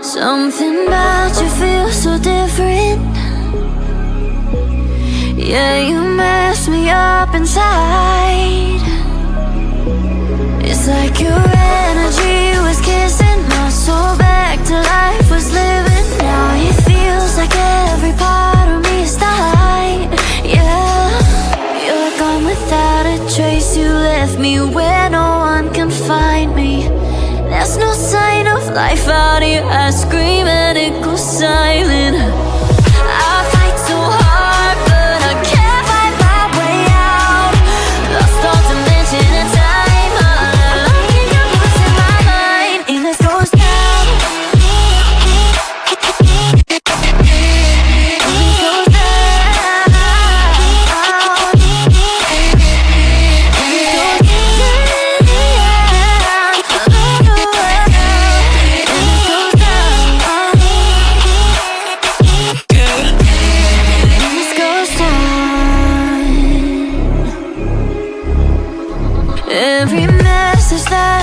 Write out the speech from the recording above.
Something about you feels so different. Yeah, you mess me up inside. It's like your energy was kissing my soul back to life, was living. Now it feels like every part of me is died. Yeah, you're gone without a trace. You left me where no one can find me. There's no sign of life out here. I scream and it goes silent. I fight so hard, but I can't find my way out. Lost all dimension and time. Like your voice in my mind, and this goes down. It goes every message that